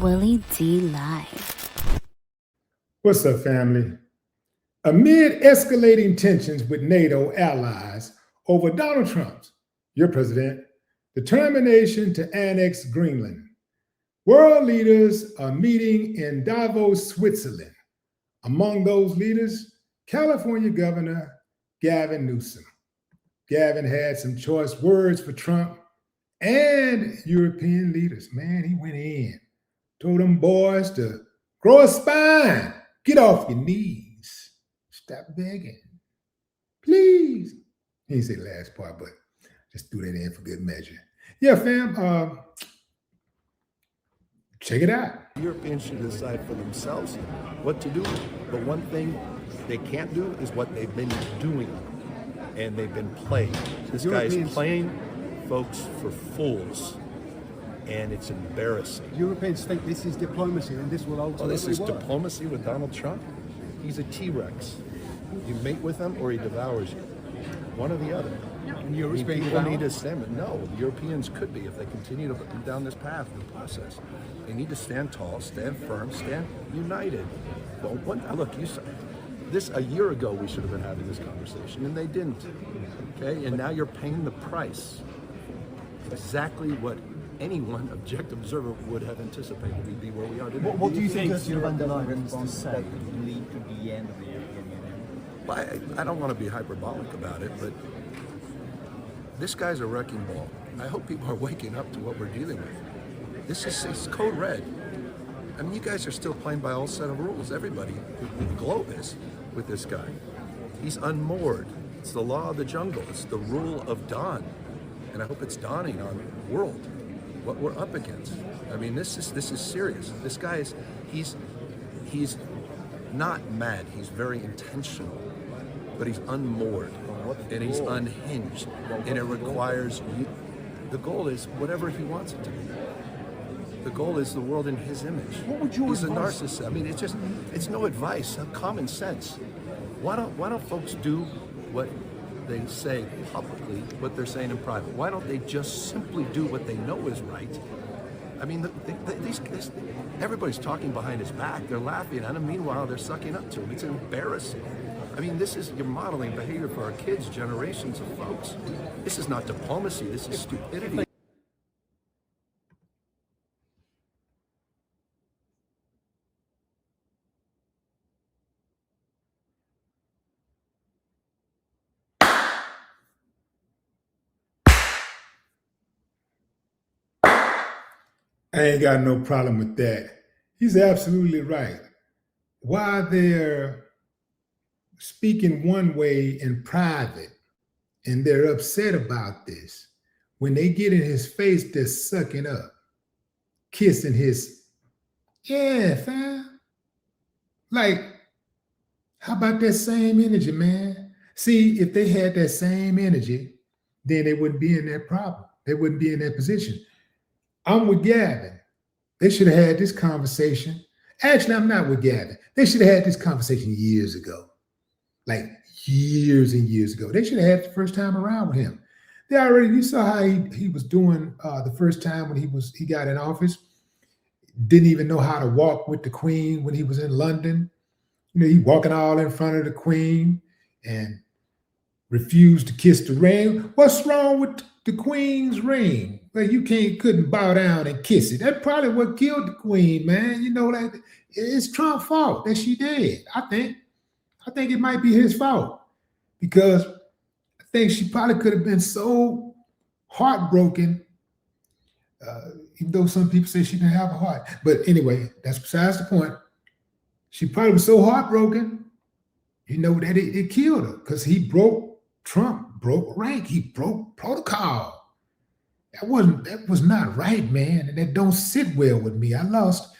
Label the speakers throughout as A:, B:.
A: Willie D Live.
B: What's up, family? Amid escalating tensions with NATO allies over Donald Trump's, your president, determination to annex Greenland, world leaders are meeting in Davos, Switzerland. Among those leaders, California Governor Gavin Newsom. Gavin had some choice words for Trump and European leaders. Man, he went in, told them boys to grow a spine, get off your knees, stop begging, please. He didn't say the last part, but just threw that in for good measure. Yeah, fam, check it out.
C: Europeans should decide for themselves what to do, but one thing they can't do is what they've been doing, and they've been playing. This guy's playing folks for fools, and it's embarrassing.
D: Europeans think this is diplomacy, and this will ultimately
C: this is
D: work.
C: diplomacy with Donald Trump? He's a T-Rex. You mate with him or he devours you. One or the other.
D: And Europe's being
C: people
D: devoured?
C: need to stand. No, the Europeans could be if they continue to put down this path, the process. They need to stand tall, stand firm, stand united. But look, this a year ago we should have been having this conversation, and they didn't. Okay, and now you're paying the price. Exactly what anyone objective observer would have anticipated we'd be where we are today.
E: What do you think your underlying response to say would lead to the end of the European Union?
C: Well, I don't want to be hyperbolic about it, but this guy's a wrecking ball. I hope people are waking up to what we're dealing with. This is code red. I mean, you guys are still playing by all set of rules. Everybody, the globe is with this guy. He's unmoored. It's the law of the jungle. It's the rule of dawn. And I hope it's dawning on the world what we're up against. I mean, this is serious. This guy is, he's not mad. He's very intentional, but he's unmoored and he's unhinged, and it requires you. The goal is whatever he wants it to be. The goal is the world in his image.
D: What would your
C: He's
D: advice?
C: a narcissist. I mean, it's no advice. Common sense. Why don't folks do what they say publicly, what they're saying in private? Why don't they just simply do what they know is right? I mean, everybody's talking behind his back. They're laughing at him. Meanwhile, they're sucking up to him. It's embarrassing. I mean, you're modeling behavior for our kids, generations of folks. This is not diplomacy. This is stupidity.
B: I ain't got no problem with that. He's absolutely right. Why they're speaking one way in private and they're upset about this, when they get in his face, they're sucking up, kissing his, yeah, fam. Like, how about that same energy, man? See, if they had that same energy, then they wouldn't be in that problem. They wouldn't be in that position. I'm with Gavin. They should have had this conversation. Actually, I'm not with Gavin. They should have had this conversation years ago. Like years and years ago. They should have had it the first time around with him. You saw how he was doing the first time when he got in office. Didn't even know how to walk with the Queen when he was in London. You know, he walking all in front of the Queen and refused to kiss the ring. What's wrong with the Queen's ring? Well, you couldn't bow down and kiss it. That's probably what killed the Queen, man. You know, that it's Trump's fault that she did. I think it might be his fault, because I think she probably could have been so heartbroken, even though some people say she didn't have a heart. But anyway, that's besides the point. She probably was so heartbroken, you know, that it killed her, because Trump broke rank. He broke protocol. That was not right, man. And that don't sit well with me. I lost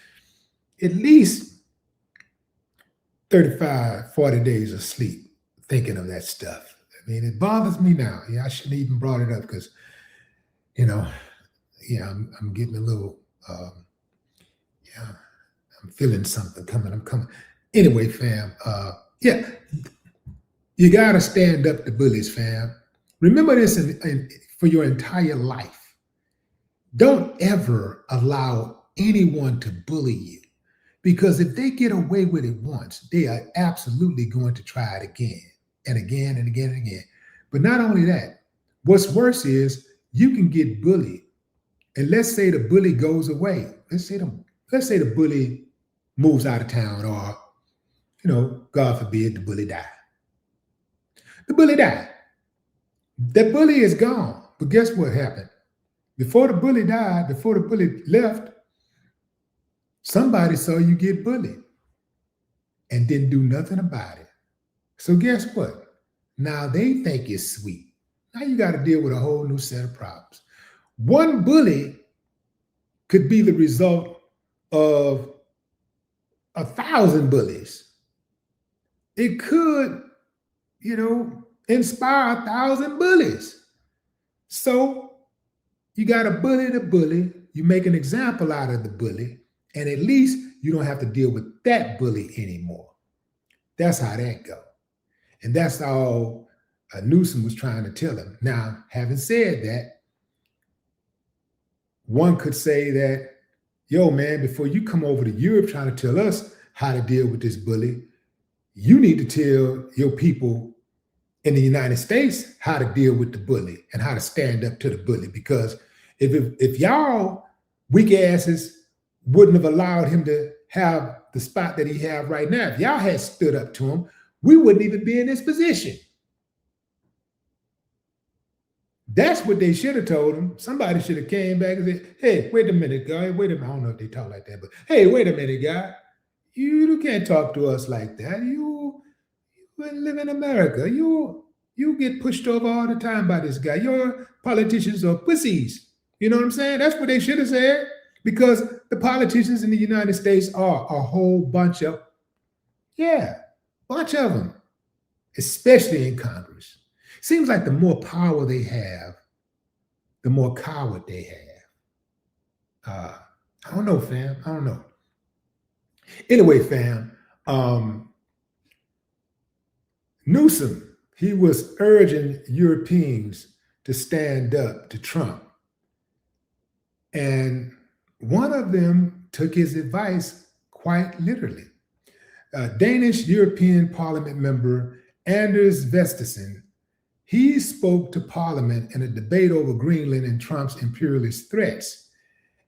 B: at least 35, 40 days of sleep thinking of that stuff. I mean, it bothers me now. Yeah, I shouldn't even brought it up because, you know, yeah, I'm getting a little, I'm feeling something coming. I'm coming. Anyway, fam, yeah, you got to stand up to bullies, fam. Remember this for your entire life. Don't ever allow anyone to bully you. Because if they get away with it once, they are absolutely going to try it again and again and again and again. But not only that, what's worse is you can get bullied. And let's say the bully goes away. Let's say the bully moves out of town, or, God forbid, the bully died. The bully died. That bully is gone. But guess what happened? Before the bully died, before the bully left, somebody saw you get bullied and didn't do nothing about it. So guess what? Now they think it's sweet. Now you got to deal with a whole new set of problems. One bully could be the result of 1,000 bullies. It could, inspire 1,000 bullies. So you got to bully the bully. You make an example out of the bully, and at least you don't have to deal with that bully anymore. That's how that goes. And that's all Newsom was trying to tell him. Now, having said that, one could say that, yo, man, before you come over to Europe trying to tell us how to deal with this bully, you need to tell your people in the United States how to deal with the bully and how to stand up to the bully. Because if y'all weak asses wouldn't have allowed him to have the spot that he have right now, if y'all had stood up to him, we wouldn't even be in this position. That's what they should have told him. Somebody should have came back and said, hey, wait a minute, guy. Wait a minute. I don't know if they talk like that, but hey, wait a minute, guy. You can't talk to us like that. You live in America. You get pushed over all the time by this guy. Your politicians are pussies. You know what I'm saying? That's what they should have said, because the politicians in the United States are a whole bunch of them, especially in Congress. Seems like the more power they have, the more coward they have. I don't know, fam. I don't know. Anyway, fam, Newsom, he was urging Europeans to stand up to Trump. And one of them took his advice quite literally. Danish European Parliament member Anders Vestesen, he spoke to Parliament in a debate over Greenland and Trump's imperialist threats.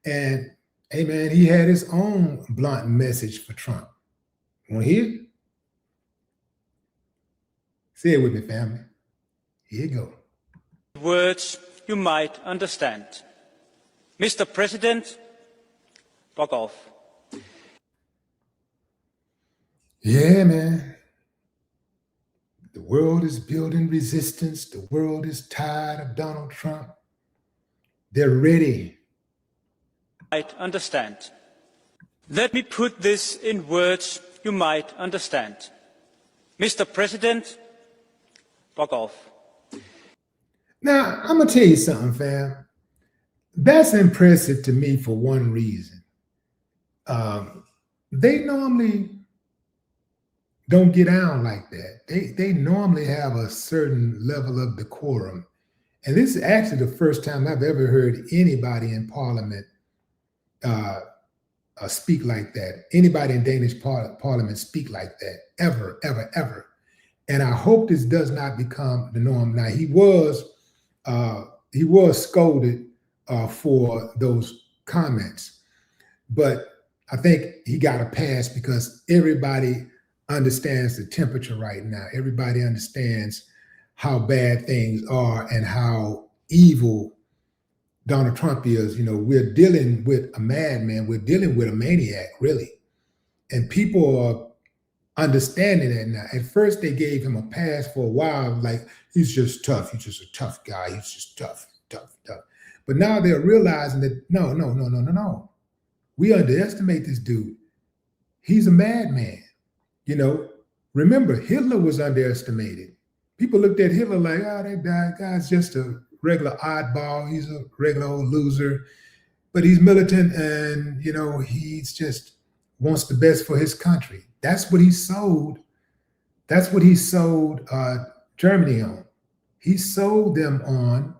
B: And, hey, man, he had his own blunt message for Trump. Want to hear it? Say it with me, family. Here you go.
F: Words you might understand. Mr. President, fuck off.
B: Yeah, man. The world is building resistance. The world is tired of Donald Trump. They're ready.
F: Might understand. Let me put this in words you might understand. Mr. President, fuck off.
B: Now, I'm going to tell you something, fam. That's impressive to me for one reason. They normally don't get down like that. They normally have a certain level of decorum. And this is actually the first time I've ever heard anybody in Parliament speak like that. Anybody in Danish Parliament speak like that, ever, ever, ever. And I hope this does not become the norm. Now, he was scolded for those comments, but I think he got a pass because everybody understands the temperature right now. Everybody understands how bad things are and how evil Donald Trump is. We're dealing with a madman. We're dealing with a maniac, really. And people are understanding that now. At first, they gave him a pass for a while, like, he's just tough. He's just a tough guy. He's just tough. But now they're realizing that, no. We underestimate this dude. He's a madman. Remember, Hitler was underestimated. People looked at Hitler like, that guy's just a regular oddball. He's a regular old loser, but he's militant and, he's just wants the best for his country. That's what he sold. That's what he sold Germany on. He sold them on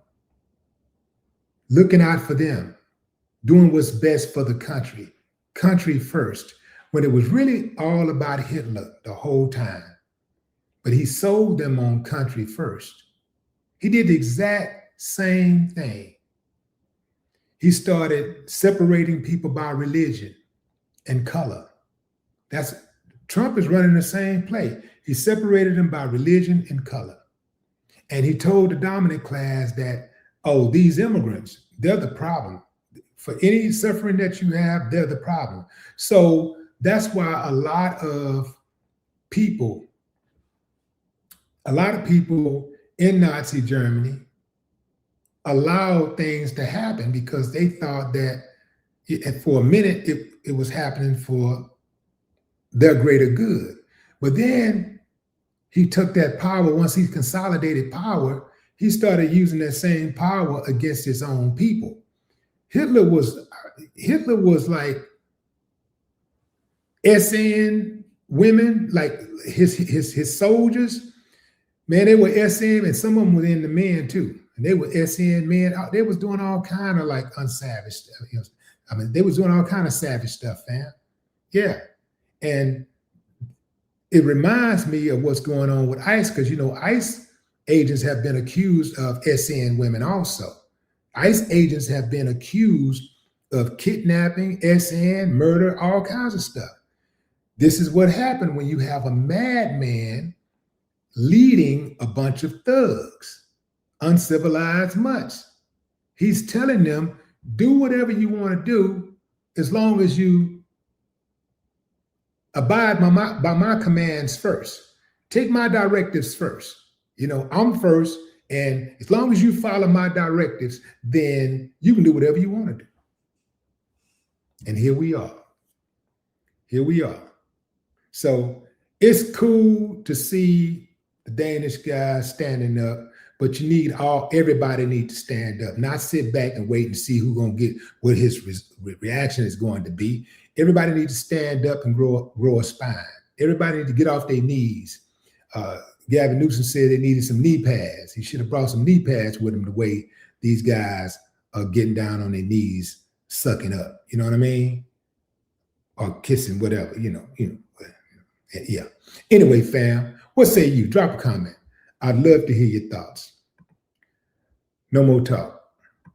B: looking out for them, doing what's best for the country first, when it was really all about Hitler the whole time. But he sold them on country first. He did the exact same thing. He started separating people by religion and color. Trump is running the same play. He separated them by religion and color. And he told the dominant class that, oh, these immigrants, they're the problem. For any suffering that you have, they're the problem. So that's why a lot of people in Nazi Germany allowed things to happen because they thought that for a minute it was happening for their greater good. But then he took that power. Once he consolidated power, he started using that same power against his own people. Hitler was like SN women, like his soldiers. Man, they were SN, and some of them were in the men too. And they were SN men. They was doing all kind of like unsavage stuff. I mean, they was doing all kind of savage stuff, fam. Yeah. And it reminds me of what's going on with ICE, because, you know, ICE agents have been accused of SN women also. ICE agents have been accused of kidnapping, SN, murder, all kinds of stuff. This is what happened when you have a madman leading a bunch of thugs, uncivilized mutts. He's telling them, do whatever you want to do as long as you abide by my commands first. Take my directives first. You know, I'm first, and as long as you follow my directives, then you can do whatever you want to do. And here we are. Here we are. So it's cool to see the Danish guy standing up, but you need everybody needs to stand up, not sit back and wait and see who's going to get what his reaction is going to be. Everybody needs to stand up and grow a spine. Everybody needs to get off their knees. Gavin Newsom said they needed some knee pads. He should have brought some knee pads with him, the way these guys are getting down on their knees, sucking up. You know what I mean? Or kissing, whatever, you know. Yeah. Anyway, fam, what say you? Drop a comment. I'd love to hear your thoughts. No more talk.